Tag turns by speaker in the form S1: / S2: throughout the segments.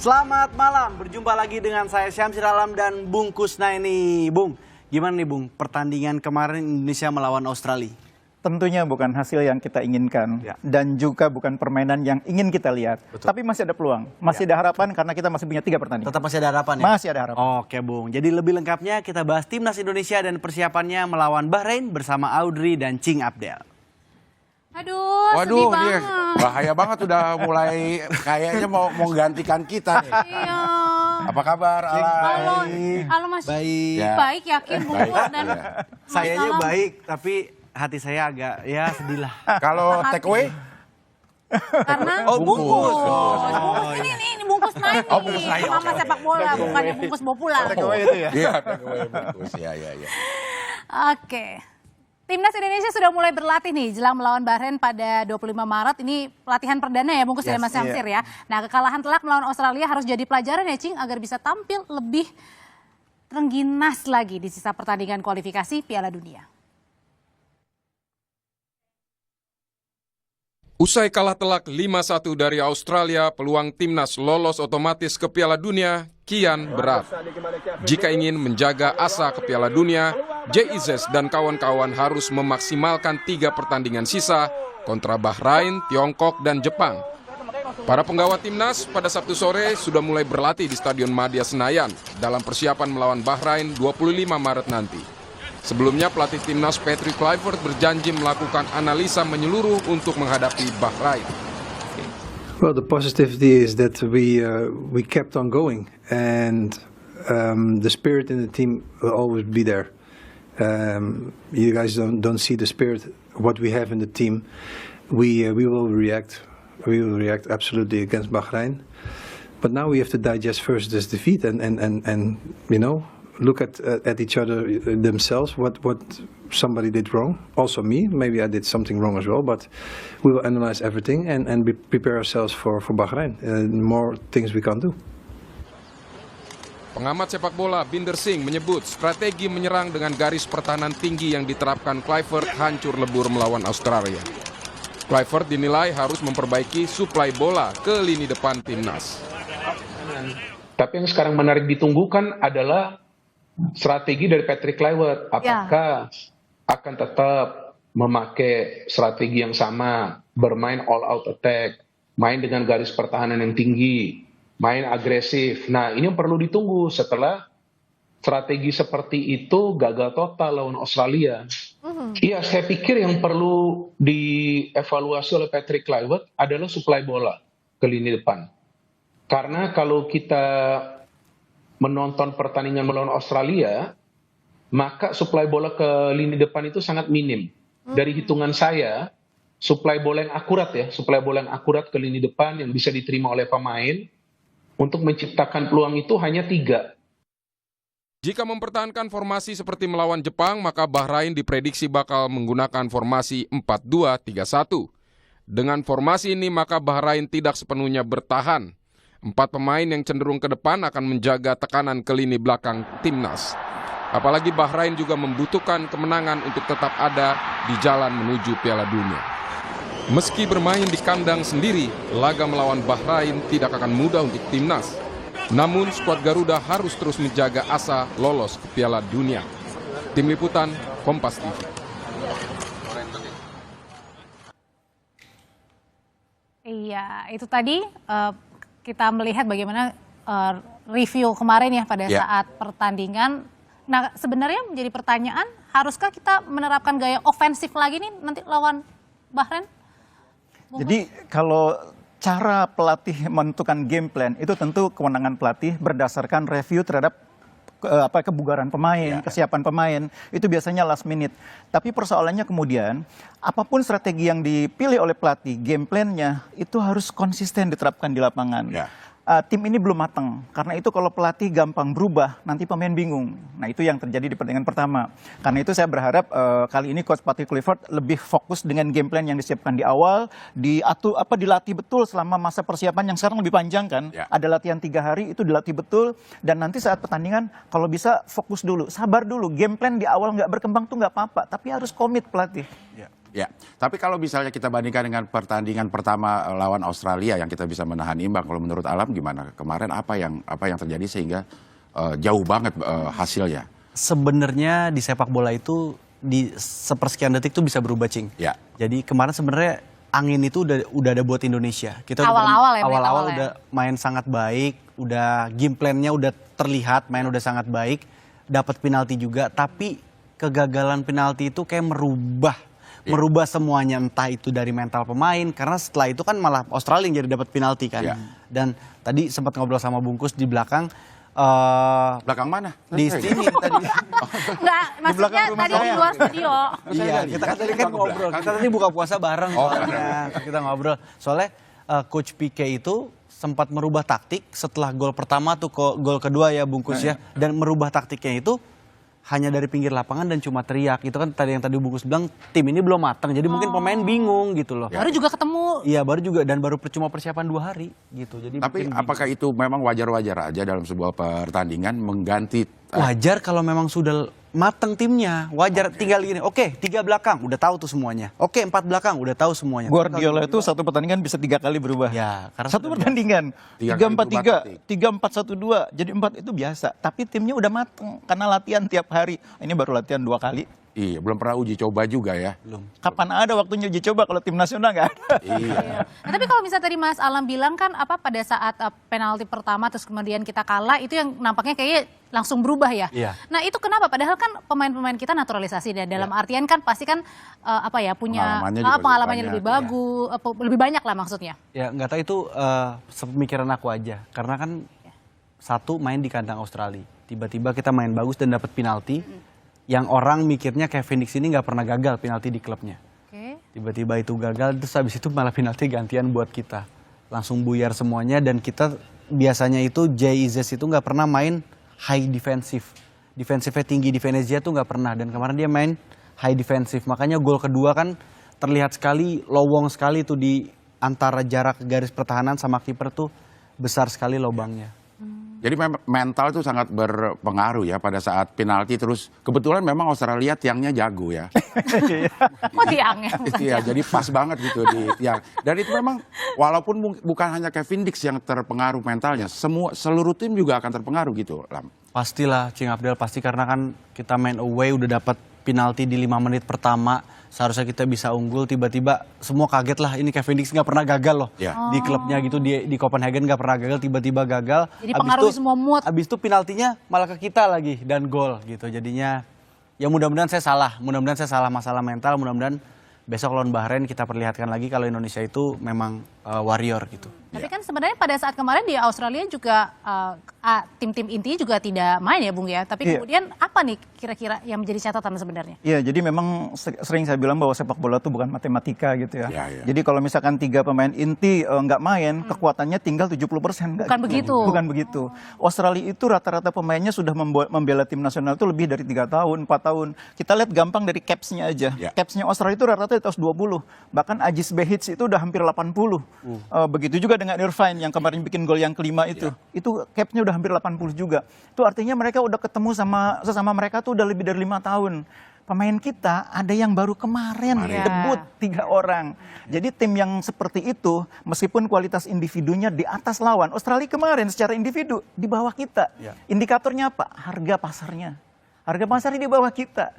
S1: Selamat malam, berjumpa lagi dengan saya Syamsir Alam dan Bung Kusnaini. Bung, gimana nih Bung, pertandingan kemarin Indonesia melawan Australia?
S2: Tentunya bukan hasil yang kita inginkan dan juga bukan permainan yang ingin kita lihat. Betul. Tapi masih ada peluang, masih ada harapan karena kita masih punya 3 pertandingan.
S1: Tetap masih ada harapan ya?
S2: Masih ada harapan.
S1: Oke Bung, jadi lebih lengkapnya kita bahas timnas Indonesia dan persiapannya melawan Bahrain bersama Audrey dan Cing Abdel.
S3: Aduh,
S4: Waduh,
S3: sedih
S4: dia
S3: banget.
S4: bahaya banget, udah mulai kayaknya mau menggantikan kita nih.
S3: Iya.
S4: Apa kabar, Ala?
S3: Halo Mas.
S1: Baik.
S4: Ya.
S3: Baik, yakin Bung
S4: Baik,
S3: dan
S4: ya.
S1: Sayanya
S3: Salam.
S1: baik, tapi hati saya agak ya sedih lah.
S4: Kalau take away?
S3: Karena
S1: bungkus.
S3: Bungkus ini bungkus naik nih.
S4: Oh, bungkus naik,
S3: Sama
S4: oke.
S3: sepak bola, bukannya bungkus bawa pulang.
S2: Take away itu ya.
S4: Iya, take away bungkus. Ya.
S3: Oke. Timnas Indonesia sudah mulai berlatih nih jelang melawan Bahrain pada 25 Maret. Ini pelatihan perdana ya bungkus dari Mas Syamsir ya. Nah, kekalahan telak melawan Australia harus jadi pelajaran ya Cing agar bisa tampil lebih terengginas lagi di sisa pertandingan kualifikasi Piala Dunia.
S5: Usai kalah telak 5-1 dari Australia, peluang timnas lolos otomatis ke Piala Dunia kian berat. Jika ingin menjaga asa ke Piala Dunia, JIZES dan kawan-kawan harus memaksimalkan 3 pertandingan sisa kontra Bahrain, Tiongkok, dan Jepang. Para penggawa timnas pada Sabtu sore sudah mulai berlatih di Stadion Madia Senayan dalam persiapan melawan Bahrain 25 Maret nanti. Sebelumnya pelatih timnas Patrick Kluivert berjanji melakukan analisa menyeluruh untuk menghadapi Bahrain.
S6: Well, the positivity is that we kept on going, and the spirit in the team will always be there. You guys don't see the spirit what we have in the team. We will react. We will react absolutely against Bahrain, but now we have to digest first this defeat and you know. Look at each other themselves, what somebody did wrong, also me, maybe I did something wrong as well, but we will analyze everything and prepare ourselves for Bahrain. More things we can do.
S5: Pengamat sepak bola Binder Singh menyebut strategi menyerang dengan garis pertahanan tinggi yang diterapkan Kluivert hancur lebur melawan Australia. Kluivert dinilai harus memperbaiki suplai bola ke lini depan timnas.
S7: Tapi yang sekarang menarik ditunggukan adalah strategi dari Patrick Kluivert, apakah akan tetap memakai strategi yang sama, bermain all out attack, main dengan garis pertahanan yang tinggi, main agresif. Nah, ini yang perlu ditunggu setelah strategi seperti itu gagal total lawan Australia. Iya, saya pikir yang perlu dievaluasi oleh Patrick Kluivert adalah suplai bola ke lini depan. Karena kalau kita menonton pertandingan melawan Australia, maka suplai bola ke lini depan itu sangat minim. Dari hitungan saya, suplai bola yang akurat ke lini depan yang bisa diterima oleh pemain untuk menciptakan peluang itu hanya 3.
S5: Jika mempertahankan formasi seperti melawan Jepang, maka Bahrain diprediksi bakal menggunakan formasi 4-2-3-1. Dengan formasi ini, maka Bahrain tidak sepenuhnya bertahan. 4 pemain yang cenderung ke depan akan menjaga tekanan ke lini belakang timnas. Apalagi Bahrain juga membutuhkan kemenangan untuk tetap ada di jalan menuju Piala Dunia. Meski bermain di kandang sendiri, laga melawan Bahrain tidak akan mudah untuk timnas. Namun skuad Garuda harus terus menjaga asa lolos ke Piala Dunia. Tim Liputan, Kompas TV.
S3: Iya, itu tadi kita melihat bagaimana review kemarin ya pada saat pertandingan. Nah, sebenarnya menjadi pertanyaan, haruskah kita menerapkan gaya ofensif lagi nih nanti lawan Bahrain?
S2: Jadi kalau cara pelatih menentukan game plan itu tentu kewenangan pelatih berdasarkan review terhadap kebugaran pemain, kesiapan pemain, itu biasanya last minute. Tapi persoalannya kemudian, apapun strategi yang dipilih oleh pelatih, game plan-nya itu harus konsisten diterapkan di lapangan. Tim ini belum matang, karena itu kalau pelatih gampang berubah, nanti pemain bingung. Nah, itu yang terjadi di pertandingan pertama. Karena itu saya berharap kali ini Coach Patrick Kluivert lebih fokus dengan game plan yang disiapkan di awal, dilatih betul selama masa persiapan yang sekarang lebih panjang kan. Ada latihan 3 hari, itu dilatih betul, dan nanti saat pertandingan kalau bisa fokus dulu, sabar dulu. Game plan di awal nggak berkembang tuh nggak apa-apa, tapi harus komit pelatih.
S4: Ya, tapi kalau misalnya kita bandingkan dengan pertandingan pertama lawan Australia yang kita bisa menahan imbang, kalau menurut Alam gimana? Kemarin apa yang terjadi sehingga jauh banget hasilnya?
S1: Sebenarnya di sepak bola itu di sepersekian detik tuh bisa berubah, Cing.
S4: Ya.
S1: Jadi kemarin sebenarnya angin itu udah ada buat Indonesia. Kita
S3: Awal-awal ya,
S1: awal-awal
S3: menit awal
S1: udah main sangat baik, udah game plan-nya udah terlihat, main udah sangat baik, dapat penalti juga, tapi kegagalan penalti itu kayak merubah semuanya, entah itu dari mental pemain, karena setelah itu kan malah Australia yang jadi dapat penalti kan.
S4: Ya.
S1: Dan tadi sempat ngobrol sama Bungkus di belakang,
S4: Belakang mana?
S1: di sini tadi.
S3: Enggak, maksudnya tadi di luar studio.
S1: Iya, kita kan tadi kan ngobrol. Kita tadi buka puasa bareng soalnya. Kita ngobrol. Soalnya Coach Pique itu sempat merubah taktik setelah gol pertama tuh gol kedua ya Bungkus ya. Dan merubah taktiknya itu hanya dari pinggir lapangan dan cuma teriak. Itu kan tadi yang tadi Bungkus bilang tim ini belum matang. Jadi mungkin pemain bingung gitu loh.
S3: Baru juga ketemu.
S1: Iya, baru juga dan baru cuma persiapan 2 hari gitu. Jadi
S4: Tapi
S1: mungkin
S4: apakah itu memang wajar-wajar aja dalam sebuah pertandingan mengganti
S1: wajar kalau memang sudah mateng timnya, wajar. Tinggal gini, oke 3 belakang udah tahu tuh semuanya, oke 4 belakang udah tahu semuanya.
S2: Guardiola itu satu pertandingan bisa 3 kali berubah.
S1: Ya, karena
S2: Satu
S1: sudah
S2: pertandingan
S4: 3 kali
S2: 3-4-3, 3-4-1-2, jadi 4 itu biasa. Tapi timnya udah mateng karena latihan tiap hari. Ini baru latihan 2 kali.
S4: Iya, belum pernah uji coba juga ya.
S1: belum.
S2: Kapan ada waktunya uji coba kalau tim nasional nggak ada?
S4: Iya.
S3: Nah, tapi kalau misalnya tadi Mas Alam bilang kan pada saat penalti pertama terus kemudian kita kalah itu yang nampaknya kayaknya langsung berubah ya.
S1: Iya.
S3: Nah itu kenapa? Padahal kan pemain-pemain kita naturalisasi dan dalam artian kan pasti kan punya
S4: Pengalamannya juga
S3: pengalamannya
S4: lebih
S3: lebih bagus, lebih banyak lah maksudnya.
S1: Ya nggak tahu itu sepemikiran aku aja, karena kan satu main di kandang Australia, tiba-tiba kita main bagus dan dapat penalti, yang orang mikirnya kayak Phoenix ini nggak pernah gagal penalti di klubnya.
S3: Oke.
S1: Tiba-tiba itu gagal, terus habis itu malah penalti gantian buat kita. Langsung buyar semuanya dan kita biasanya itu Jay Izes itu nggak pernah main high defensive. Defensifnya tinggi di Venezia tuh nggak pernah dan kemarin dia main high defensive. Makanya gol kedua kan terlihat sekali, lowong sekali tuh di antara jarak garis pertahanan sama kiper tuh besar sekali lobangnya.
S4: Jadi memang mental itu sangat berpengaruh ya pada saat penalti, terus kebetulan memang Australia tiangnya jago ya.
S3: Kok tiangnya?
S4: Iya, jadi pas banget gitu di tiang. Dan itu memang walaupun bukan hanya Kevin Dix yang terpengaruh mentalnya, seluruh tim juga akan terpengaruh gitu, Lam.
S1: Pastilah Cing Abdel, pasti karena kan kita main away udah dapat penalti di 5 menit pertama. Seharusnya kita bisa unggul, tiba-tiba semua kaget lah, ini Kevin Dix nggak pernah gagal loh.
S4: Ya.
S1: Di klubnya gitu, di Copenhagen nggak pernah gagal, tiba-tiba gagal.
S3: Jadi pengaruhi semua mood.
S1: Abis itu penaltinya malah ke kita lagi dan gol gitu. Jadinya ya mudah-mudahan saya salah masalah mental, mudah-mudahan besok lawan Bahrain kita perlihatkan lagi kalau Indonesia itu memang warrior gitu.
S3: Tapi kan sebenarnya pada saat kemarin di Australia juga tim-tim inti juga tidak main ya Bung ya. Tapi
S2: Iya.
S3: kemudian apa nih kira-kira yang menjadi catatan sebenarnya?
S2: Iya, jadi memang sering saya bilang bahwa sepak bola itu bukan matematika gitu ya.
S4: Iya, iya.
S2: Jadi kalau misalkan 3 pemain inti nggak main, kekuatannya tinggal 70%.
S3: Bukan begitu.
S2: Bukan begitu. Australia itu rata-rata pemainnya sudah membela tim nasional itu lebih dari 3 tahun, 4 tahun. Kita lihat gampang dari caps-nya aja.
S4: Iya.
S2: Caps-nya Australia itu rata-rata di atas 20. Bahkan Ajis Behich itu udah hampir 80. Begitu juga dengan Irfan yang kemarin bikin gol yang kelima itu. Itu capnya udah hampir 80 juga. Itu artinya mereka udah ketemu sesama mereka tuh udah lebih dari 5 tahun. Pemain kita ada yang baru kemarin debut 3 orang. Jadi tim yang seperti itu meskipun kualitas individunya di atas lawan, Australia kemarin secara individu di bawah kita. Indikatornya apa? Harga pasarnya. Harga pasarnya di bawah kita.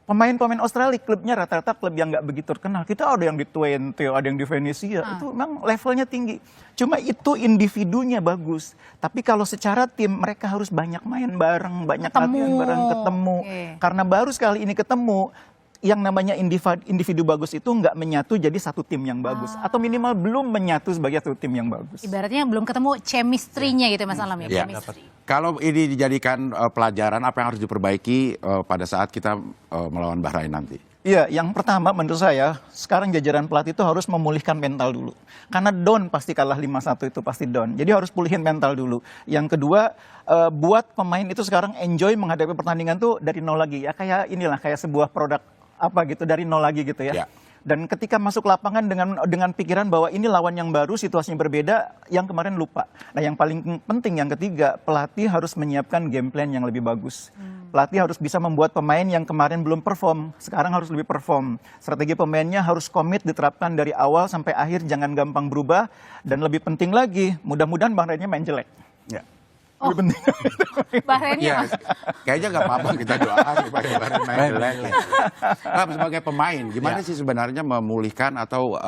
S2: Pemain-pemain Australia, klubnya rata-rata klub yang nggak begitu terkenal. Kita ada yang di Twente, ada yang di Venezia. Itu memang levelnya tinggi. Cuma itu individunya bagus. Tapi kalau secara tim, mereka harus banyak main bareng, banyak latihan bareng, ketemu. Karena baru sekali ini ketemu, yang namanya individu bagus itu nggak menyatu jadi satu tim yang bagus. Atau minimal belum menyatu sebagai satu tim yang bagus.
S3: Ibaratnya belum ketemu chemistry-nya gitu Mas Alam ya.
S4: Ya.
S3: Chemistry.
S4: Kalau ini dijadikan pelajaran, apa yang harus diperbaiki pada saat kita melawan Bahrain nanti?
S2: Iya, yang pertama menurut saya, sekarang jajaran pelatih itu harus memulihkan mental dulu. Karena down pasti kalah 5-1 itu pasti down. Jadi harus pulihin mental dulu. Yang kedua, buat pemain itu sekarang enjoy menghadapi pertandingan tuh dari nol lagi. Ya kayak inilah, kayak sebuah produk apa gitu, dari nol lagi gitu ya. Dan ketika masuk lapangan dengan pikiran bahwa ini lawan yang baru, situasinya berbeda, yang kemarin lupa. Nah yang paling penting yang ketiga, pelatih harus menyiapkan game plan yang lebih bagus. Pelatih harus bisa membuat pemain yang kemarin belum perform, sekarang harus lebih perform. Strategi pemainnya harus komit diterapkan dari awal sampai akhir, jangan gampang berubah. Dan lebih penting lagi, mudah-mudahan Bahrainnya main jelek.
S1: Ya.
S2: Lebih penting.
S3: Bahrainnya.
S4: Iya, kayaknya nggak apa-apa kita doa supaya Bahrain main jelek. Nah, sebagai pemain, gimana sih sebenarnya memulihkan atau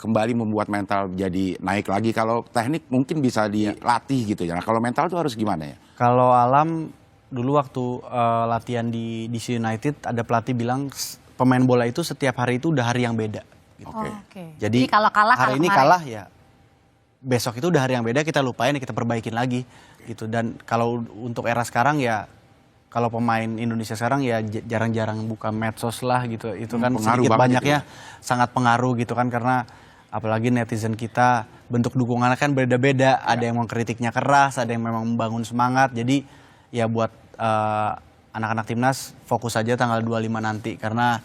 S4: kembali membuat mental jadi naik lagi? Kalau teknik mungkin bisa dilatih gitu ya. Nah, kalau mental tuh harus gimana ya?
S1: Kalau Alam dulu waktu latihan di DC United ada pelatih bilang pemain bola itu setiap hari itu udah hari yang beda. Gitu.
S3: Oke.
S1: Jadi
S3: kalau kalah
S1: hari ini
S3: kemarin.
S1: kalah ya besok itu udah hari yang beda, kita lupain, kita perbaikin lagi gitu. Dan kalau untuk era sekarang ya, kalau pemain Indonesia sekarang ya jarang-jarang buka medsos lah gitu. Itu kan sedikit banyaknya sangat pengaruh gitu kan, karena apalagi netizen kita bentuk dukungannya kan beda-beda. Ada yang mengkritiknya keras, ada yang memang membangun semangat. Jadi ya buat anak-anak timnas fokus aja tanggal 25 nanti, karena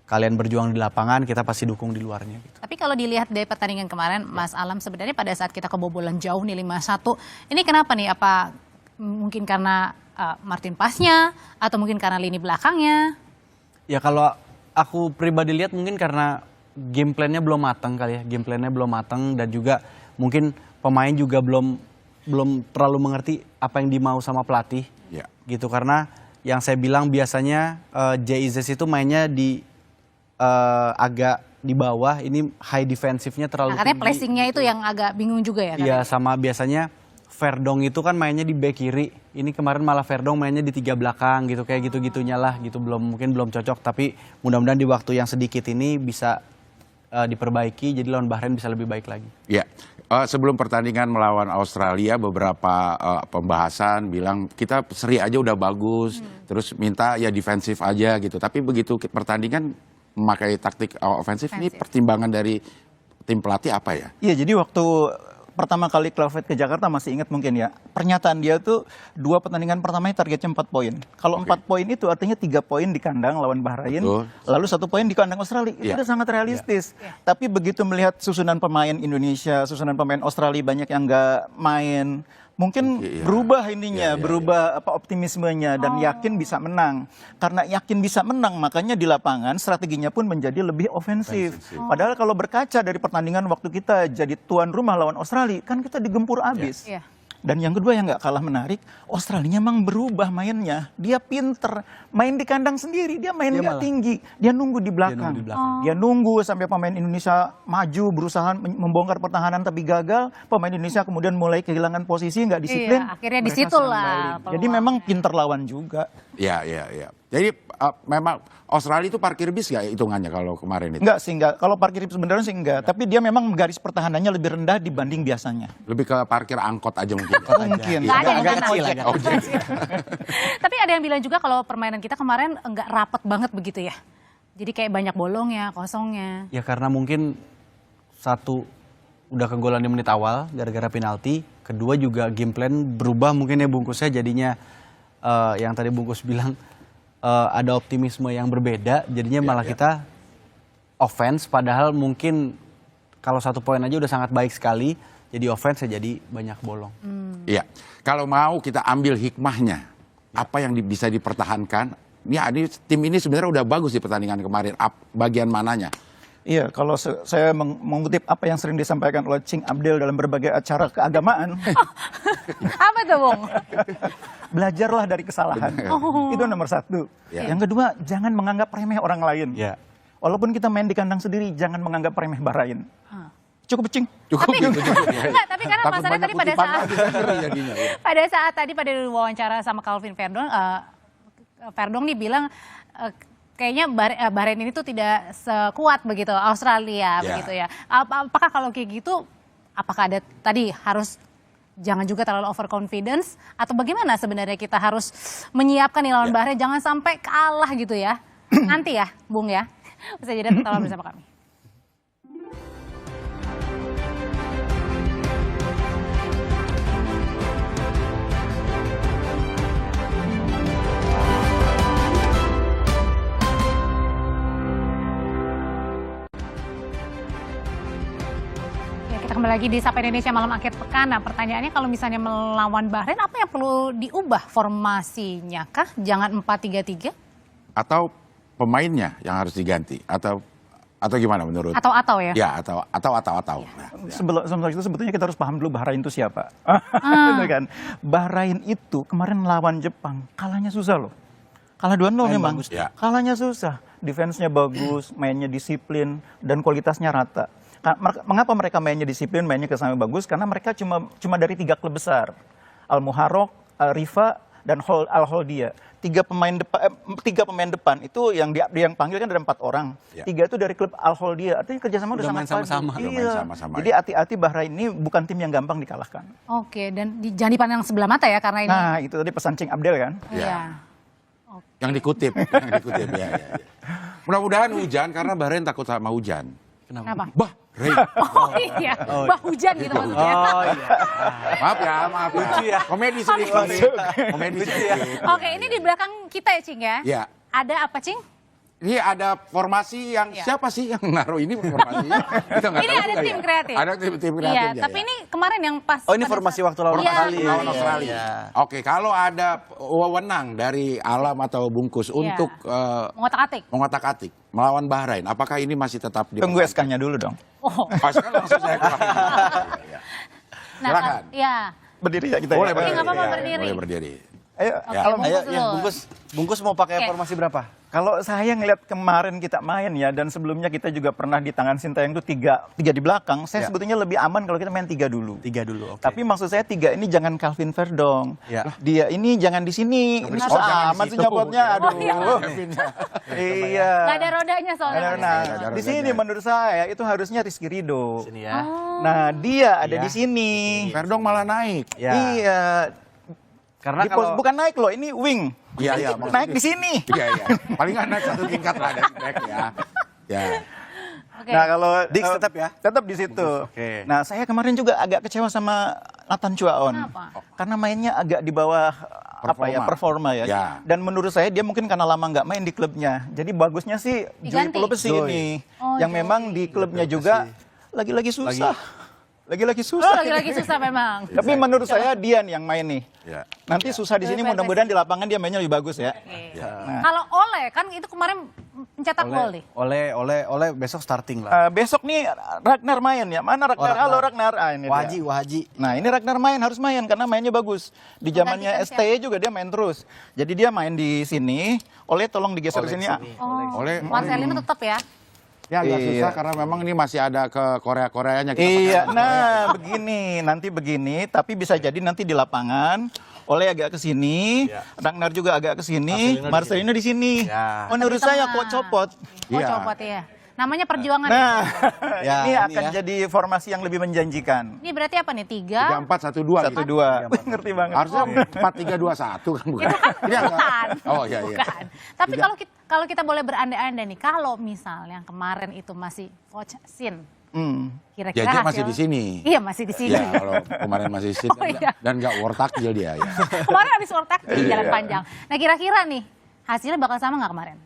S1: kalian berjuang di lapangan, kita pasti dukung di luarnya gitu.
S3: Tapi kalau dilihat dari pertandingan kemarin, Mas Alam, sebenarnya pada saat kita kebobolan jauh nih 5-1, ini kenapa nih? Apa mungkin karena Martin Pasnya atau mungkin karena lini belakangnya?
S1: Ya kalau aku pribadi lihat mungkin karena game plan-nya belum matang kali ya. Game plan-nya belum matang dan juga mungkin pemain juga belum terlalu mengerti apa yang dimau sama pelatih.
S4: Ya.
S1: Gitu, karena yang saya bilang biasanya JIZ itu mainnya di agak di bawah, ini high defensifnya terlalu
S3: Makanya
S1: tinggi.
S3: pressingnya itu yang agak bingung juga ya?
S1: Iya, sama biasanya Verdong itu kan mainnya di bek kiri. Ini kemarin malah Verdong mainnya di 3 belakang gitu, kayak gitu-gitunya lah gitu. Mungkin belum cocok, tapi mudah-mudahan di waktu yang sedikit ini bisa diperbaiki, jadi lawan Bahrain bisa lebih baik lagi.
S4: Ya, sebelum pertandingan melawan Australia beberapa pembahasan bilang kita seri aja udah bagus, terus minta ya defensif aja gitu. Tapi begitu pertandingan memakai taktik ofensif, ini pertimbangan dari tim pelatih apa ya?
S2: Iya, jadi waktu pertama kali Klauvet ke Jakarta, masih ingat mungkin ya, pernyataan dia tuh 2 pertandingan pertamanya targetnya 4 poin. Kalau 4 poin itu artinya 3 poin di kandang lawan Bahrain, lalu 1 poin di kandang Australia. Itu udah sangat realistis. Tapi begitu melihat susunan pemain Indonesia, susunan pemain Australia banyak yang nggak main, mungkin berubah ininya, berubah optimismenya dan yakin bisa menang. Karena yakin bisa menang, makanya di lapangan strateginya pun menjadi lebih ofensif. Padahal kalau berkaca dari pertandingan waktu kita jadi tuan rumah lawan Australia, kan kita digempur abis. Dan yang kedua yang nggak kalah menarik, Australia memang berubah mainnya. Dia pinter, main di kandang sendiri, dia main nggak tinggi, dia nunggu di belakang. Dia nunggu sampai pemain Indonesia maju, berusaha membongkar pertahanan tapi gagal. Pemain Indonesia kemudian mulai kehilangan posisi, nggak disiplin.
S3: Iya, akhirnya di situ lah.
S2: Jadi memang pinter lawan juga.
S4: Ya. Jadi memang Australia itu parkir bis nggak hitungannya kalau kemarin itu?
S2: Enggak sih, enggak. Kalau parkir sebenarnya sih enggak. Tapi dia memang garis pertahanannya lebih rendah dibanding biasanya.
S4: Lebih ke parkir angkot aja mungkin.
S2: Mungkin.
S3: Nggak ada
S2: Agak
S3: di
S2: kecil,
S3: sana.
S2: agak kecil.
S3: Tapi ada yang bilang juga kalau permainan kita kemarin enggak rapet banget begitu ya. Jadi kayak banyak bolongnya, kosongnya.
S1: Ya karena mungkin satu udah kegolan di menit awal gara-gara penalti, kedua juga game plan berubah mungkin ya bungkusnya, jadinya yang tadi bungkus bilang ada optimisme yang berbeda, jadinya malah kita offense, padahal mungkin kalau 1 poin aja udah sangat baik sekali, jadi offense ya jadi banyak bolong.
S4: Iya, kalau mau kita ambil hikmahnya, apa yang bisa dipertahankan? Ya, ini tim ini sebenarnya udah bagus di pertandingan kemarin. Bagian mananya?
S2: Iya, kalau saya mengutip apa yang sering disampaikan oleh Cing Abdel dalam berbagai acara keagamaan.
S3: Apa tuh, Bung?
S2: Belajarlah dari kesalahan. Itu nomor 1. Yang kedua, jangan menganggap remeh orang lain. Walaupun kita main di kandang sendiri, jangan menganggap remeh Bahrain. Cukup, Cing.
S4: Cukup
S3: Tapi,
S4: gitu.
S3: enggak, tapi karena
S4: Takut
S3: masalahnya
S4: banyak
S3: tadi pada
S4: kutipan
S3: saat
S4: lagi, ngeri jadinya, ya.
S3: pada saat tadi pada wawancara sama Calvin Verdong, Verdong nih bilang kayaknya Bahrain ini tuh tidak sekuat begitu Australia begitu ya. Apakah kalau kayak gitu, apakah ada tadi harus jangan juga terlalu overconfidence atau bagaimana sebenarnya kita harus menyiapkan nih lawan Bahrain jangan sampai kalah gitu ya. Nanti ya, Bung ya. Bisa jadi tetaplah bersama kami. Kembali kembali lagi di Sapa Indonesia Malam Akhir Pekan. Nah, pertanyaannya kalau misalnya melawan Bahrain, apa yang perlu diubah formasinya kah? Jangan 4-3-3?
S4: Atau pemainnya yang harus diganti? Atau gimana menurut?
S3: Atau ya?
S4: Ya, atau. Nah,
S2: Sebelum itu sebetulnya kita harus paham dulu Bahrain itu siapa. Gitu kan. Bahrain itu kemarin melawan Jepang, kalahnya susah loh. Kalah 2-0 memang.
S4: bagus, ya.
S2: Kalahnya susah. Defense-nya bagus, mainnya disiplin, dan kualitasnya rata. Mengapa mereka mainnya disiplin, mainnya kesamanya bagus? Karena mereka cuma dari 3 klub besar. Al-Muharraq, Al-Rifa, dan Al-Holdia. 3 pemain depan itu yang panggil kan ada 4 orang.
S4: Ya.
S2: 3 itu dari klub Al-Holdia. Artinya kerjasama udah
S1: Udah main
S2: sangat
S1: sama-sama.
S2: bagus.
S4: Udah main sama-sama,
S2: Jadi hati-hati, Bahrain ini bukan tim yang gampang dikalahkan.
S3: Oke, dan jangan dipandang sebelah mata ya karena ini.
S2: Nah, itu tadi pesan Cing Abdel kan.
S3: Iya.
S4: yang dikutip. Ya. Mudah-mudahan hujan karena Bahrain takut sama hujan.
S3: Kenapa?
S4: Bahrain.
S3: Oh iya, bah hujan gitu maksudnya.
S1: Oh iya.
S4: Maaf ya. Komedi sedikit. Komedi sedikit.
S3: Oke, ini di belakang kita ya, Cing ya?
S4: Ya.
S3: Ada apa, Cing?
S4: Ini ada formasi yang siapa sih yang naruh ini formasinya? Kita nggak
S3: Ini
S4: tahu
S3: ada
S4: juga
S3: tim
S4: ya.
S3: kreatif.
S4: Ada tim kreatif.
S3: Iya,
S4: ya,
S3: tapi
S4: ya.
S3: ini kemarin yang pas.
S1: Oh, ini
S3: pada
S1: formasi
S3: saat-
S1: waktu lawan
S3: Iya.
S1: Australia.
S4: Lawan
S1: Iya,
S4: Australia.
S1: iya.
S4: Oke, kalau ada wewenang dari Alam atau Bungkus untuk
S3: Mengotak-atik.
S4: mengotak-atik melawan Bahrain, apakah ini masih tetap di?
S2: Tunggu SK-nya dulu dong.
S3: Oh.
S4: Sekarang langsung saya keluarin. Ya.
S3: Nah,
S4: Silakan.
S3: ya.
S2: Berdiri ya kita.
S4: Boleh
S2: ya.
S3: Ini nggak apa-apa
S4: ya,
S3: berdiri.
S4: Boleh berdiri.
S2: Ayo,
S3: Oke,
S2: Alam.
S3: Bungkus
S1: Ayo,
S3: dulu.
S1: ya, bungkus mau pakai
S3: Oke.
S1: formasi berapa?
S2: Kalau saya ngeliat kemarin kita main ya, dan sebelumnya kita juga pernah di tangan Sintayong itu tiga di belakang, saya
S1: Ya.
S2: sebetulnya lebih aman kalau kita main 3 dulu.
S1: 3 dulu, oke.
S2: Tapi maksud saya 3 ini jangan Calvin Verdong.
S1: Ya.
S2: Dia ini jangan di sini. Ini
S4: Oh,
S2: susah
S4: jangan
S2: amat
S4: di
S2: sih
S4: situ.
S2: nyebutnya. Aduh.
S4: Kevinnya.
S2: Iya.
S3: Nggak ada rodanya soalnya.
S2: Nah,
S4: Nggak ada
S2: di
S4: rodanya.
S2: sini menurut saya itu harusnya Rizky Ridho.
S1: Sini ya.
S2: Nah, dia ada
S1: Iya.
S2: di sini.
S4: Verdong malah naik.
S1: Ya.
S2: Iya.
S1: Karena
S2: Bukan naik loh, ini wing.
S4: Iya.
S2: Naik di sini.
S4: Iya. Paling nggak naik 1 tingkat lah dari back ya. Ya.
S3: Oke.
S2: Nah, kalau
S1: Dix tetap ya?
S2: Tetap di situ.
S1: Oke.
S2: Nah, saya kemarin juga agak kecewa sama Nathan Chuaon.
S3: Kenapa?
S2: Karena mainnya agak di bawah performa ya.
S4: Ya.
S2: Dan menurut saya dia mungkin karena lama nggak main di klubnya. Jadi bagusnya sih Joey
S3: Diganti?
S2: Pelopesi ini.
S3: Oh,
S2: yang
S3: Joey.
S2: memang di klubnya juga lagi-lagi susah. Lagi-lagi
S3: Oh,
S2: susah.
S3: lagi-lagi susah memang.
S2: Tapi menurut saya Dian yang main nih.
S4: Ya.
S2: Nanti susah di sini,
S3: Joey
S2: mudah-mudahan di lapangan dia mainnya lebih bagus ya.
S3: Oke.
S2: Nah.
S3: Kalau Ole kan itu kemarin mencetak gol nih.
S1: Oleh besok starting lah.
S2: Besok nih Ragnar main ya. Mana Ragnar?
S1: Ragnar.
S2: Halo Ragnar. Ah, ini dia.
S1: Wahaji.
S2: Nah, ini Ragnar harus main karena mainnya bagus. Di zamannya
S3: Menggantikan
S2: STY juga dia main terus. Jadi dia main di sini. Oleh tolong digeser ke sini.
S3: Oh,
S4: Oleh-
S3: Marcelino tetap ya.
S4: Ya agak
S2: Iya.
S4: susah karena memang ini masih ada ke Korea-Koreanya. Kita
S2: Iya,
S4: pakai-
S2: nah nanti begini, tapi bisa jadi nanti di lapangan Oleh agak ke sini, Ragnar juga agak ke sini, Marcelino di sini.
S1: Ya.
S2: Menurut
S3: Di
S2: saya
S3: tengah.
S2: kok copot.
S3: Oh,
S4: Iya.
S3: copot ya. Namanya perjuangan.
S2: Nah,
S1: Ya,
S2: ini
S1: ini
S2: akan
S1: ya.
S2: jadi formasi yang lebih menjanjikan.
S3: Ini berarti apa nih? 3?
S4: 3-4-1-2.
S2: 1-2. Ngerti banget.
S4: Harusnya 4-3-2-1 kan bukan? Ini agak-
S3: Bukan.
S4: Oh iya.
S3: Bukan. Tapi kalau kita boleh berandai-andai nih, kalau misalnya kemarin itu masih Coach Sin, kira-kira
S4: Jaja masih
S3: hasil-
S4: di sini.
S3: Iya, masih di sini.
S4: Ya kalau kemarin masih sit
S3: Oh, iya.
S4: dan nggak war takjil dia ya.
S3: Kemarin habis wortak di
S4: Iya.
S3: jalan panjang. Nah, kira-kira nih hasilnya bakal sama nggak kemarin?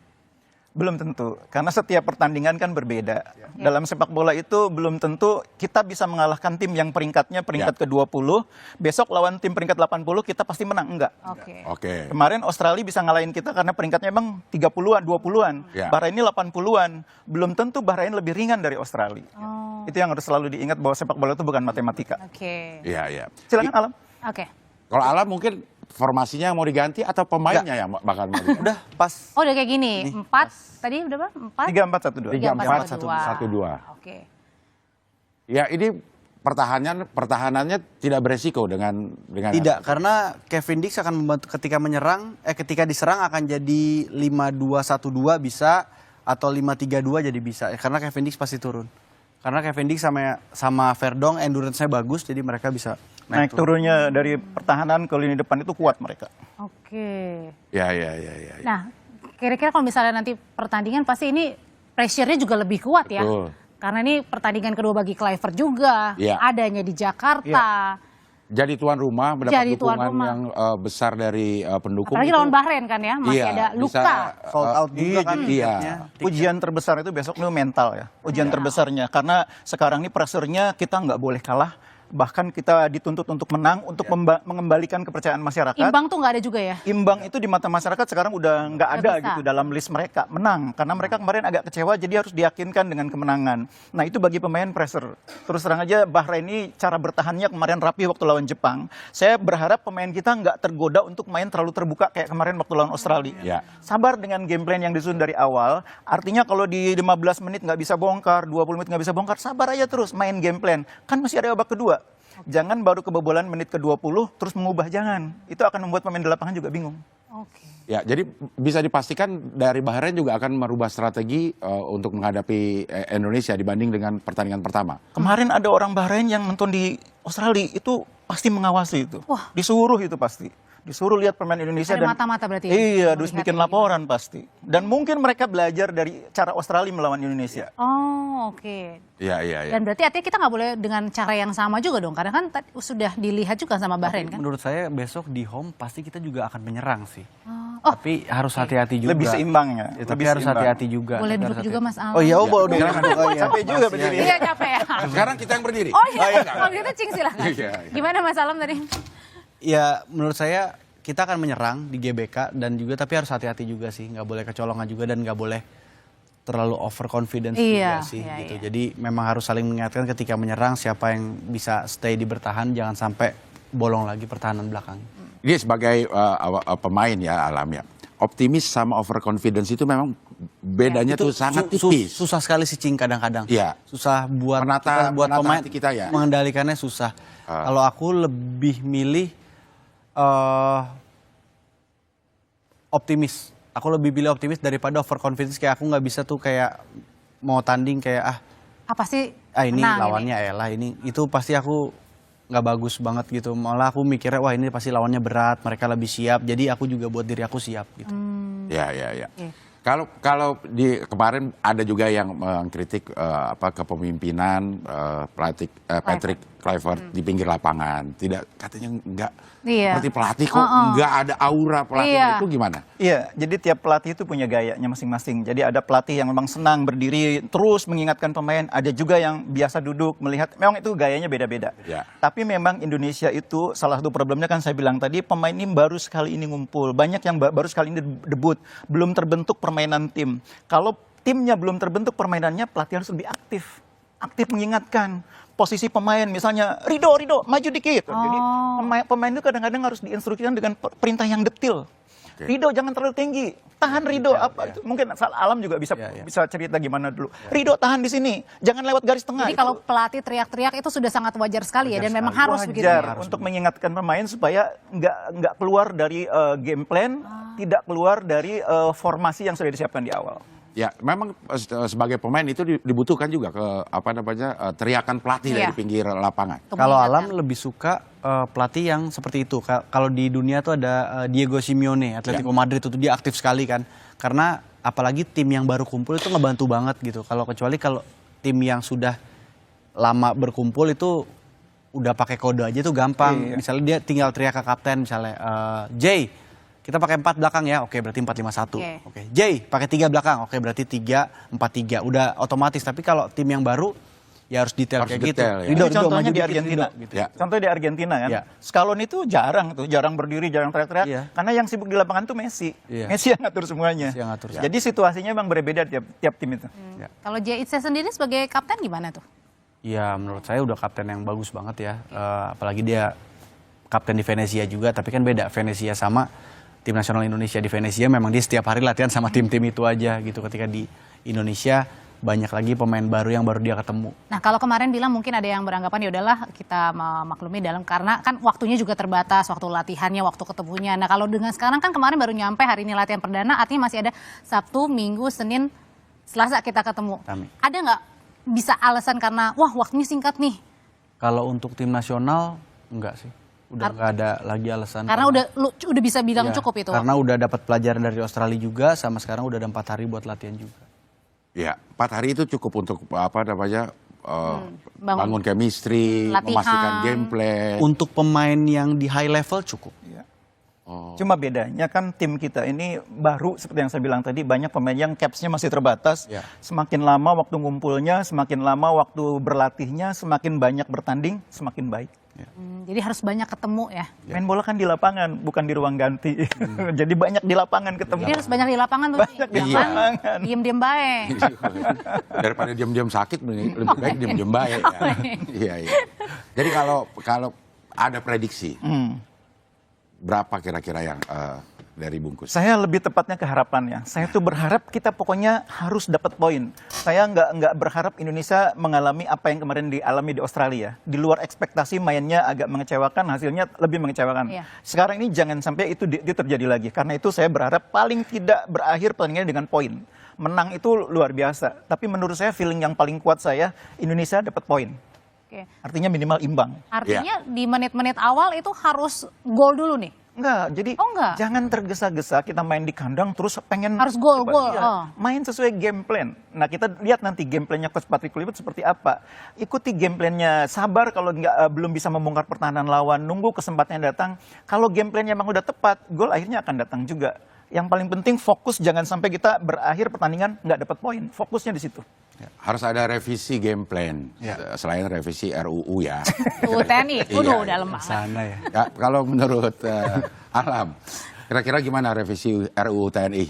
S2: Belum tentu, karena setiap pertandingan kan berbeda. Dalam sepak bola itu belum tentu kita bisa mengalahkan tim yang peringkatnya peringkat ke-20. Besok lawan tim peringkat 80 kita pasti menang, enggak.
S3: Oke.
S4: Oke.
S2: Kemarin Australia bisa ngalahin kita karena peringkatnya emang 30-an, 20-an.
S4: Ya.
S2: Bahrain ini 80-an. Belum tentu Bahrain lebih ringan dari Australia.
S3: Oh,
S2: Itu yang harus selalu diingat bahwa sepak bola itu bukan matematika.
S3: oke.
S4: Iya.
S2: Silakan Alam.
S3: Oke.
S4: Kalau Alam mungkin formasinya mau diganti atau pemainnya yang bakal mau diganti?
S1: Udah pas.
S3: Oh, udah kayak gini. 4 tadi udah berapa? 4?
S2: 3-4-1-2.
S3: 3-4-1-2.
S4: 1-2.
S3: Oke.
S4: Ya ini pertahanannya tidak beresiko dengan
S1: Tidak, karena Kevin Dix akan membantu ketika diserang akan jadi 5-2-1-2 bisa atau 5-3-2 jadi bisa. Karena Kevin Dix pasti turun. Karena Kevin Dix sama Verdong endurance-nya bagus jadi mereka bisa
S2: Naik turunnya dari pertahanan ke lini depan itu kuat mereka.
S3: Oke.
S4: Ya.
S3: Nah, kira-kira kalau misalnya nanti pertandingan pasti ini pressure-nya juga lebih kuat ya.
S4: Betul.
S3: Karena ini pertandingan kedua bagi Kluivert juga.
S4: Iya.
S3: Adanya di Jakarta.
S4: jadi tuan rumah mendapat
S3: Jadi tuan
S4: dukungan
S3: rumah.
S4: yang besar dari pendukung.
S3: Apalagi
S4: itu-
S3: lawan Bahrain kan ya, masih
S4: Iya,
S3: ada luka.
S4: bisa,
S1: Sold out juga
S2: Iya,
S1: kan
S4: iya.
S1: tiketnya.
S2: Ujian terbesar itu besok itu mental ya. Ujian terbesarnya karena sekarang ini pressure-nya kita nggak boleh kalah. Bahkan kita dituntut untuk menang, untuk mengembalikan kepercayaan masyarakat.
S3: Imbang tuh nggak ada juga ya?
S2: Imbang itu di mata masyarakat sekarang udah nggak
S3: Nggak
S2: ada
S3: bisa.
S2: gitu dalam list mereka menang karena mereka kemarin agak kecewa jadi harus diyakinkan dengan kemenangan. Nah itu bagi pemain pressure. Terus terang aja Bahrain ini cara bertahannya kemarin rapi waktu lawan Jepang. Saya berharap pemain kita nggak tergoda untuk main terlalu terbuka kayak kemarin waktu lawan Australia.
S4: Ya.
S2: Sabar dengan game plan yang disusun dari awal. Artinya kalau di 15 menit nggak bisa bongkar, 20 menit nggak bisa bongkar, sabar aja terus main game plan. Kan masih ada babak kedua. Jangan baru kebobolan menit ke-20 terus mengubah, jangan. Itu akan membuat pemain di lapangan juga bingung.
S3: Oke.
S4: Ya, jadi bisa dipastikan dari Bahrain juga akan merubah strategi untuk menghadapi Indonesia dibanding dengan pertandingan pertama.
S2: Kemarin ada orang Bahrain yang nonton di Australia itu pasti mengawasi itu.
S3: Wah.
S2: Disuruh itu pasti. Disuruh lihat pemain Indonesia
S3: Ada
S2: dan
S3: mata-mata berarti ya?
S2: Iya, terus
S3: Melihat
S2: bikin
S3: ini.
S2: laporan pasti. Dan mungkin mereka belajar dari cara Australia melawan Indonesia.
S3: Oh, oke.
S4: Iya, iya, iya.
S3: Dan berarti artinya kita nggak boleh dengan cara yang sama juga dong, karena kan sudah dilihat juga sama Bahrain kan?
S1: Menurut saya besok di home pasti kita juga akan menyerang sih.
S3: Oh,
S1: Tapi harus hati-hati juga.
S2: Lebih seimbang ya.
S1: Ya, tapi
S2: lebih
S1: harus
S2: seimbang.
S1: hati-hati juga.
S3: boleh
S1: Tapi
S3: duduk
S1: harus
S3: juga
S1: hati-hati.
S3: Mas Al.
S1: Oh iya, boleh duduk. Oh iya.
S2: Capek juga berdiri.
S3: Iya capek ya.
S4: Sekarang kita yang berdiri.
S3: Oh iya, kalau gitu Cing silakan.
S4: Iya, iya.
S3: Gimana Mas Alam tadi?
S1: Ya menurut saya kita akan menyerang di GBK dan juga tapi harus hati-hati juga sih, nggak boleh kecolongan juga dan nggak boleh terlalu overconfidence
S3: Iya,
S1: juga sih
S3: iya,
S1: gitu.
S3: iya.
S1: Jadi memang harus saling mengingatkan ketika menyerang siapa yang bisa stay di bertahan, jangan sampai bolong lagi pertahanan belakang.
S4: Dia sebagai pemain ya Alam ya. Optimis sama overconfidence itu memang bedanya tuh sangat tipis.
S1: Susah sekali sih Cing kadang-kadang.
S4: Iya.
S1: Susah buat
S4: Menata
S1: pemain
S4: hati kita ya.
S1: mengendalikannya susah. Kalau aku lebih milih optimis. Aku lebih pilih optimis daripada overconfidence, kayak aku nggak bisa tuh kayak mau tanding kayak
S3: Apa sih?
S1: ini
S3: menang
S1: lawannya elah ini itu pasti aku nggak bagus banget gitu. Malah aku mikirnya wah ini pasti lawannya berat, mereka lebih siap. Jadi aku juga buat diri aku siap gitu.
S4: Ya, ya, ya.
S3: Oke.
S4: Kalau di kemarin ada juga yang mengkritik kepemimpinan pelatih Patrick Kluivert di pinggir lapangan. Tidak, katanya enggak
S3: Iya.
S4: seperti pelatih kok enggak ada aura pelatih.
S3: Iya.
S4: Itu gimana?
S2: Iya, jadi tiap pelatih itu punya gayanya masing-masing. Jadi ada pelatih yang memang senang berdiri terus mengingatkan pemain, ada juga yang biasa duduk melihat. Memang itu gayanya beda-beda.
S4: Ya.
S2: Tapi memang Indonesia itu salah satu problemnya kan saya bilang tadi pemain ini baru sekali ini ngumpul. Banyak yang baru sekali ini debut, belum terbentuk permainan tim. Kalau timnya belum terbentuk permainannya, pelatih harus lebih aktif. Aktif mengingatkan posisi pemain, misalnya Rido maju dikit. Jadi pemain itu kadang-kadang harus diinstruksikan dengan perintah yang detil.
S4: Oke.
S2: Rido jangan terlalu tinggi, tahan Rido apa itu. Mungkin Alam juga bisa
S1: Ya.
S2: bisa cerita gimana dulu. Rido tahan di sini, jangan lewat garis tengah.
S3: Jadi kalau pelatih teriak-teriak itu sudah sangat wajar sekali ya, dan memang harus begitu.
S2: wajar
S3: ya?
S2: untuk mengingatkan pemain supaya nggak keluar dari game plan, tidak keluar dari formasi yang sudah disiapkan di awal.
S4: Ya, memang sebagai pemain itu dibutuhkan juga teriakan pelatih
S3: Iya.
S4: dari pinggir lapangan.
S1: Kalau
S3: Mengingatkan.
S1: Alam lebih suka pelatih yang seperti itu. Kalau di dunia tuh ada Diego Simeone, Atletico Madrid itu dia aktif sekali kan. Karena apalagi tim yang baru kumpul itu ngebantu banget gitu. Kecuali kalau tim yang sudah lama berkumpul itu udah pakai kode aja tuh gampang.
S2: Iya.
S1: Misalnya dia tinggal teriak ke kapten misalnya Jay, kita pakai 4 belakang ya. Oke, berarti 4-5-1.
S3: Oke.
S1: Oke. Jay, pakai 3 belakang. Oke, berarti 3-4-3. Udah otomatis. Tapi kalau tim yang baru ya harus detail
S4: Harus
S1: kayak
S4: detail,
S1: gitu.
S4: ya.
S1: Rido,
S2: Ini contohnya
S1: maju
S2: di
S1: dikit,
S2: Argentina.
S1: Rido, gitu.
S4: Ya.
S2: Contohnya di Argentina kan,
S1: Ya.
S2: Scaloni itu jarang berdiri, jarang teriak-teriak,
S1: Iya.
S2: karena yang sibuk di lapangan tuh Messi.
S1: Iya.
S2: Messi yang ngatur semuanya.
S1: Messi yang ngatur.
S2: Jadi situasinya memang berbeda tiap tim itu.
S1: Ya.
S3: Kalau Jitse sendiri sebagai kapten gimana tuh?
S1: Ya menurut saya udah kapten yang bagus banget ya. Apalagi dia kapten di Venezia juga. Tapi kan beda Venezia sama tim nasional Indonesia. Di Venezia memang dia setiap hari latihan sama tim-tim itu aja gitu. Ketika di Indonesia banyak lagi pemain baru yang baru dia ketemu.
S3: Nah kalau kemarin bilang mungkin ada yang beranggapan ya udahlah kita memaklumi dalam karena kan waktunya juga terbatas, waktu latihannya, waktu ketemunya. Nah kalau dengan sekarang kan kemarin baru nyampe hari ini latihan perdana, artinya masih ada Sabtu, Minggu, Senin, Selasa kita ketemu.
S1: Amin.
S3: Ada nggak bisa alasan karena wah waktunya singkat nih?
S1: Kalau untuk tim nasional enggak sih. Udah nggak ada lagi alasan.
S3: Karena udah bisa bilang
S1: Iya,
S3: cukup itu.
S1: Karena udah dapat pelajaran dari Australia juga, sama sekarang udah ada 4 hari buat latihan juga.
S4: Ya, 4 hari itu cukup untuk bangun chemistry,
S3: Latihan.
S4: memastikan gameplay.
S1: Untuk pemain yang di high level cukup.
S2: Cuma bedanya kan tim kita ini baru seperti yang saya bilang tadi, banyak pemain yang capsnya masih terbatas.
S4: Ya.
S2: Semakin lama waktu ngumpulnya, semakin lama waktu berlatihnya, semakin banyak bertanding, semakin baik.
S3: Jadi harus banyak ketemu ya.
S2: Main bola kan di lapangan, bukan di ruang ganti. Jadi banyak di lapangan ketemu.
S3: Jadi harus banyak di lapangan tuh.
S2: Banyak di
S3: Jangan
S2: lapangan.
S3: diem-diem baik.
S4: Daripada diam-diam sakit, lebih baik diam-diam baik. Ya. Iya, iya. Jadi kalau ada prediksi, berapa kira-kira yang dari bungkus?
S2: Saya lebih tepatnya ke harapannya. Saya tuh berharap kita pokoknya harus dapat poin. Saya nggak berharap Indonesia mengalami apa yang kemarin dialami di Australia. Di luar ekspektasi mainnya agak mengecewakan, hasilnya lebih mengecewakan.
S3: Iya.
S2: Sekarang ini jangan sampai itu terjadi lagi. Karena itu saya berharap paling tidak berakhir pertandingan dengan poin. Menang itu luar biasa. Tapi menurut saya feeling yang paling kuat saya, Indonesia dapat poin.
S3: Oke.
S2: Artinya minimal imbang.
S3: Artinya di menit-menit awal itu harus gol dulu nih.
S2: Enggak, jadi
S3: Oh, enggak.
S2: jangan tergesa-gesa kita main di kandang terus pengen
S3: Harus gol,
S2: coba,
S3: gol,
S2: iya,
S3: oh.
S2: main sesuai game plan. Nah kita lihat nanti game plannya Coach Patrick Kluivert seperti apa. Ikuti game plannya, sabar kalau belum bisa membongkar pertahanan lawan, nunggu kesempatannya datang. Kalau game plannya memang udah tepat, gol akhirnya akan datang juga. Yang paling penting fokus, jangan sampai kita berakhir pertandingan nggak dapat poin. Fokusnya di situ.
S4: Harus ada revisi game plan, selain revisi RUU ya.
S3: TNI,
S4: Iya,
S3: udah
S4: iya.
S3: lemah.
S1: Sana ya.
S4: Ya, kalau menurut Alam, kira-kira gimana revisi RUU TNI?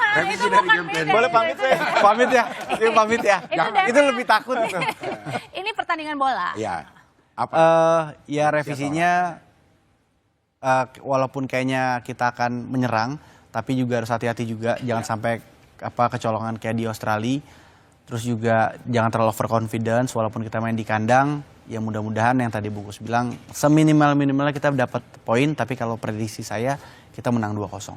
S4: Revisi
S3: itu
S4: dari
S3: bukan
S4: game plan.
S3: beda.
S2: Boleh pamit saya?
S1: Pamit ya, pamit ya.
S3: Itu
S1: lebih takut itu.
S3: Ini pertandingan bola.
S4: Ya, apa?
S1: Ya revisinya walaupun kayaknya kita akan menyerang, tapi juga harus hati-hati juga, jangan sampai kecolongan kayak di Australia. Terus juga jangan terlalu overconfidence walaupun kita main di kandang. Ya mudah-mudahan yang tadi Bungkus bilang seminimal-minimalnya kita dapat poin, tapi kalau prediksi saya kita menang 2-0.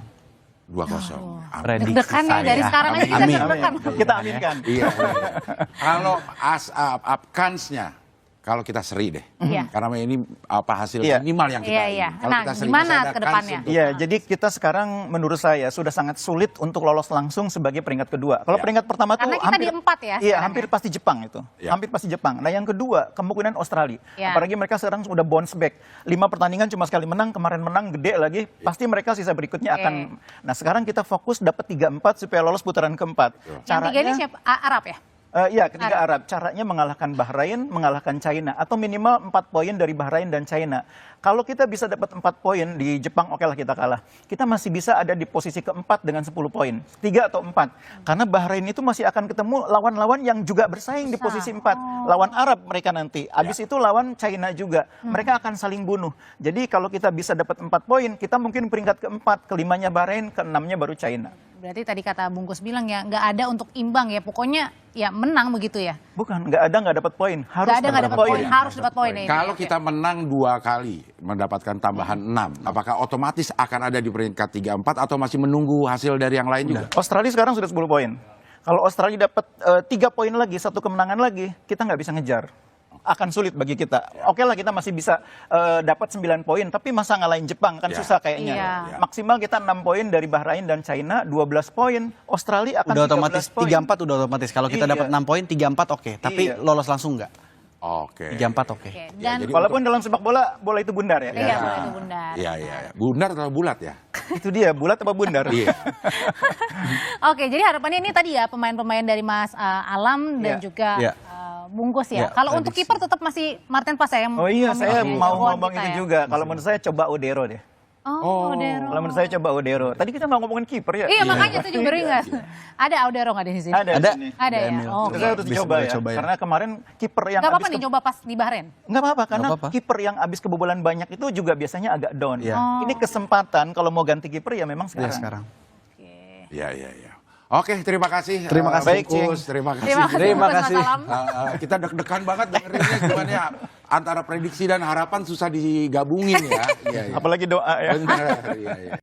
S4: 2-0.
S1: Prediksi
S3: Deg-degan ya dari sekarang aja kita
S1: Amin.
S3: deg-degan.
S2: Kita aminkan.
S4: Iya. Kalau kansnya, kalau kita seri deh,
S3: Iya.
S4: karena ini hasil
S2: Iya.
S4: minimal yang kita
S3: Iya,
S4: ingin.
S3: iya.
S4: Kalau
S3: Nah,
S4: kita seri,
S3: gimana
S4: masih ada
S3: ke
S4: kans
S3: depannya?
S4: untuk-
S2: Iya, jadi kita sekarang menurut saya sudah sangat sulit untuk lolos langsung sebagai peringkat kedua. Kalau
S4: Ya.
S2: peringkat pertama tuh
S3: Karena kita di 4 ya
S2: Iya,
S3: sekarang
S2: hampir
S3: ya.
S2: pasti Jepang itu.
S4: Ya.
S2: Hampir pasti Jepang. Nah, yang kedua kemungkinan Australia.
S3: Ya.
S2: Apalagi mereka sekarang sudah bounce back. 5 pertandingan cuma sekali menang, kemarin menang gede lagi. Pasti mereka sisa berikutnya
S3: Oke.
S2: akan. Nah, sekarang kita fokus dapat 3-4 supaya lolos putaran keempat.
S3: Yang tiga ini siapa? Arab ya?
S2: Iya, ketiga Arab. Caranya mengalahkan Bahrain, mengalahkan China. Atau minimal 4 poin dari Bahrain dan China. Kalau kita bisa dapat 4 poin di Jepang, oke lah kita kalah. Kita masih bisa ada di posisi keempat dengan 10 poin. 3 atau 4. Karena Bahrain itu masih akan ketemu lawan-lawan yang juga bersaing di posisi 4. Lawan Arab mereka nanti. Habis itu lawan China juga. Mereka akan saling bunuh. Jadi kalau kita bisa dapat 4 poin, kita mungkin peringkat keempat. Kelimanya Bahrain, keenamnya baru China.
S3: Berarti tadi kata Bungkus bilang ya nggak ada untuk imbang ya. Pokoknya ya menang begitu ya.
S2: Bukan, nggak dapat poin. Harus
S3: Nggak ada nggak dapat poin. Harus dapat poin ya.
S4: Kalau
S3: Oke.
S4: kita menang 2 kali, mendapatkan tambahan 6, apakah otomatis akan ada di peringkat 3-4 atau masih menunggu hasil dari yang lain juga?
S2: Australia sekarang sudah 10 poin. Kalau Australia dapat 3 poin lagi, 1 kemenangan lagi, kita nggak bisa ngejar. Akan sulit bagi kita. Oke lah kita masih bisa dapat 9 poin, tapi masa ngalahin Jepang kan
S4: Ya.
S2: susah kayaknya.
S3: Iya.
S2: Maksimal kita 6 poin dari Bahrain dan China, 12 poin. Australia akan
S1: Udah otomatis
S2: 13 poin.
S1: 3-4 udah otomatis. Kalau kita
S2: Iya.
S1: dapat 6 poin 3-4 oke, tapi
S2: Iya.
S1: lolos langsung enggak?
S4: Oke.
S1: 3-4 oke.
S3: Oke.
S4: Ya,
S3: Dan
S4: jadi
S2: Walaupun dalam sepak bola, bola itu bundar ya.
S3: iya boleh itu bundar.
S4: Iya, iya. Bundar atau bulat ya?
S2: Itu dia, bulat apa bundar?
S4: Iya.
S3: Oke, jadi harapannya ini tadi ya pemain-pemain dari Mas Alam dan
S2: Iya.
S3: juga
S1: Iya.
S3: Bungkus ya.
S1: Iya,
S3: Kalau untuk
S1: prediksi.
S3: kiper tetap masih Martin Pas ya yang
S2: Oh iya, saya
S3: memiliki
S2: mau
S3: jagoan
S2: ngomong
S3: kita
S2: itu
S3: ya.
S2: juga. Kalau menurut saya coba Odero deh.
S3: Oh, Audero.
S2: Kalau menurut saya coba Odero. Tadi kita mau ngomongin kiper ya.
S3: Iya, makanya itu juga ringan. Ada Audero nggak di sini?
S2: Ada.
S1: Ada.
S2: di sini.
S3: Ada ya.
S1: Emil.
S3: Oh,
S2: Saya harus
S1: Bisa
S2: dicoba ya.
S1: coba ya.
S2: Karena kemarin kiper yang
S3: nggak apa-apa
S2: habis
S3: nih coba pas di Bahrain.
S2: Nggak apa-apa, karena
S1: Nggak apa-apa.
S2: kiper yang habis kebobolan banyak itu juga biasanya agak down.
S1: Iya.
S2: Ini kesempatan kalau mau ganti kiper ya memang
S1: Ya
S2: sekarang.
S1: sekarang.
S4: Iya, iya, iya. Oke, terima kasih.
S1: Terima kasih,
S4: Bungkus. Terima kasih.
S3: Terima kasih.
S1: Terima
S3: Bungkus, Mas
S1: kasih.
S3: Alam.
S4: Kita deg-degan banget dengerinnya gimana ya. Antara prediksi dan harapan susah digabungin ya. Iya, iya.
S2: Apalagi doa ya.
S4: Benar, iya, iya.